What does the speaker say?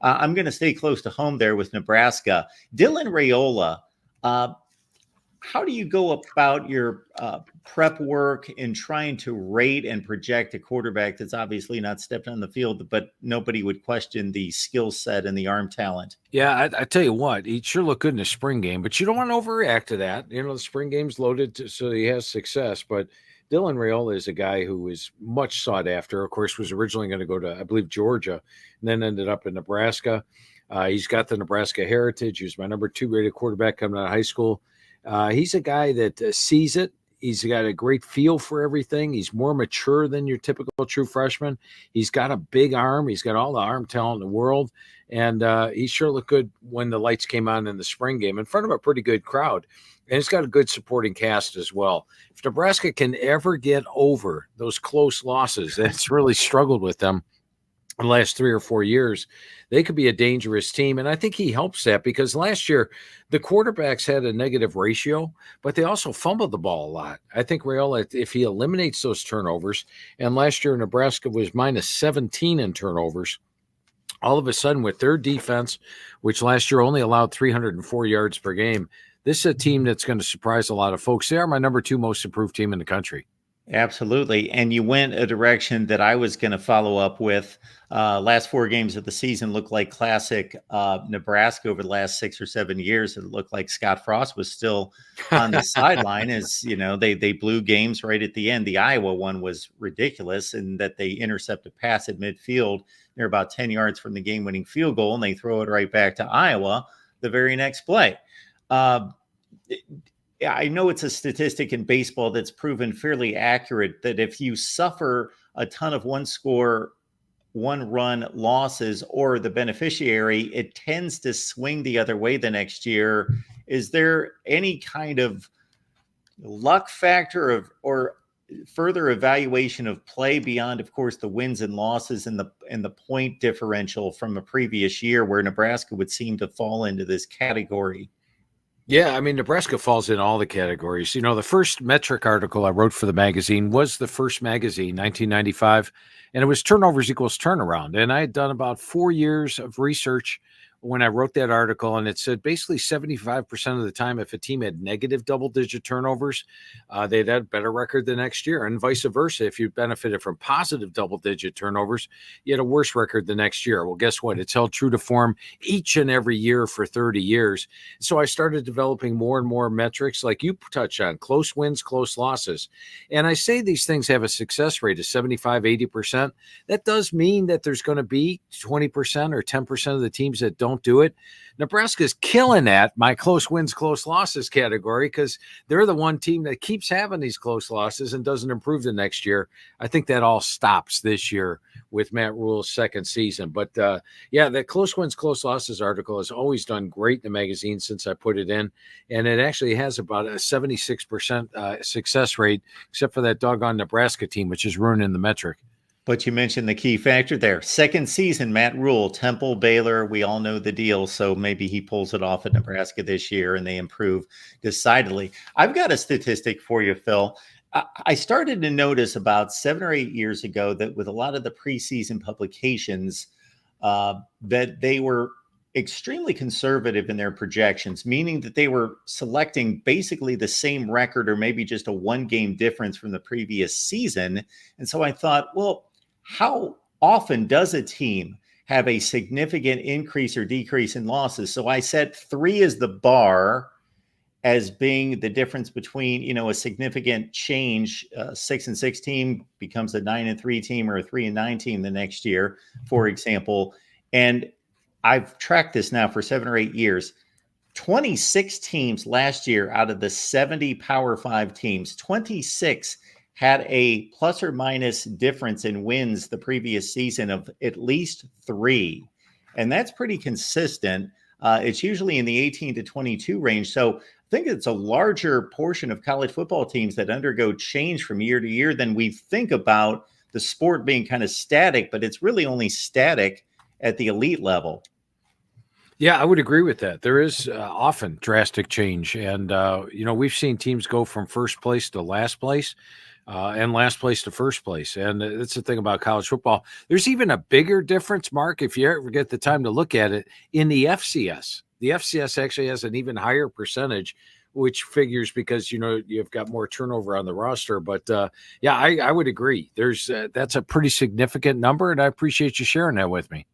I'm going to stay close to home there with Nebraska. Dylan Raiola, how do you go about your prep work in trying to rate and project a quarterback that's obviously not stepped on the field, but nobody would question the skill set and the arm talent? Yeah, I tell you what, he'd sure look good in a spring game, but you don't want to overreact to that. The spring game's loaded so he has success, but Dylan Raiola is a guy who is much sought after. Of course, was originally going to go to, I believe, Georgia, and then ended up in Nebraska. He's got the Nebraska heritage. He was my number 2 rated quarterback coming out of high school. He's a guy that sees it. He's got a great feel for everything. He's more mature than your typical true freshman. He's got a big arm. He's got all the arm talent in the world. And he sure looked good when the lights came on in the spring game in front of a pretty good crowd. And he's got a good supporting cast as well. If Nebraska can ever get over those close losses, it's really struggled with them in the last 3 or 4 years, they could be a dangerous team. And I think he helps that because last year the quarterbacks had a negative ratio, but they also fumbled the ball a lot. I think Raiola, if he eliminates those turnovers, and last year Nebraska was minus 17 in turnovers, all of a sudden with their defense, which last year only allowed 304 yards per game, this is a team that's going to surprise a lot of folks. They are my number 2 most improved team in the country. Absolutely. And you went a direction that I was going to follow up with. Last 4 games of the season look like classic Nebraska over the last 6 or 7 years. It looked like Scott Frost was still on the sideline as, they blew games right at the end. The Iowa one was ridiculous in that they intercept a pass at midfield. They're about 10 yards from the game-winning field goal, and they throw it right back to Iowa the very next play. I know it's a statistic in baseball that's proven fairly accurate that if you suffer a ton of one-score, one-run losses or the beneficiary, it tends to swing the other way the next year. Is there any kind of luck factor or further evaluation of play beyond, of course, the wins and losses and the point differential from a previous year where Nebraska would seem to fall into this category? Yeah, I mean, Nebraska falls in all the categories. The first metric article I wrote for the magazine was the first magazine, 1995, and it was turnovers equals turnaround. And I had done about 4 years of research when I wrote that article, and it said basically 75% of the time, if a team had negative double-digit turnovers, they'd had a better record the next year, and vice versa. If you benefited from positive double-digit turnovers, you had a worse record the next year. Well, guess what? It's held true to form each and every year for 30 years. So I started developing more and more metrics like you touch on, close wins, close losses. And I say these things have a success rate of 75, 80%. That does mean that there's going to be 20% or 10% of the teams that don't do it. Nebraska's killing that, my close wins, close losses category, because they're the one team that keeps having these close losses and doesn't improve the next year. I think that all stops this year with Matt Rule's second season. But yeah, that close wins, close losses article has always done great in the magazine since I put it in. And it actually has about a 76% success rate, except for that doggone Nebraska team, which is ruining the metric. But you mentioned the key factor there. Second season, Matt Rule, Temple, Baylor, we all know the deal. So maybe he pulls it off at Nebraska this year and they improve decidedly. I've got a statistic for you, Phil. I started to notice about 7 or 8 years ago that with a lot of the preseason publications, that they were extremely conservative in their projections, meaning that they were selecting basically the same record or maybe just a 1-game difference from the previous season. And so I thought, well, how often does a team have a significant increase or decrease in losses? So I set 3 as the bar as being the difference between, a significant change. 6-6 team becomes a 9-3 team or a 3-9 team the next year, for example. And I've tracked this now for 7 or 8 years. 26 teams last year out of the 70 Power 5 teams, 26 had a plus or minus difference in wins the previous season of at least 3. And that's pretty consistent. It's usually in the 18 to 22 range. So I think it's a larger portion of college football teams that undergo change from year to year than we think about the sport being kind of static, but it's really only static at the elite level. Yeah, I would agree with that. There is often drastic change. And, we've seen teams go from first place to last place. and last place to first place. And that's the thing about college football. There's even a bigger difference, Mark, if you ever get the time to look at it, in the FCS. The FCS actually has an even higher percentage, which figures because, you've got more turnover on the roster. But yeah, I would agree. That's a pretty significant number, and I appreciate you sharing that with me.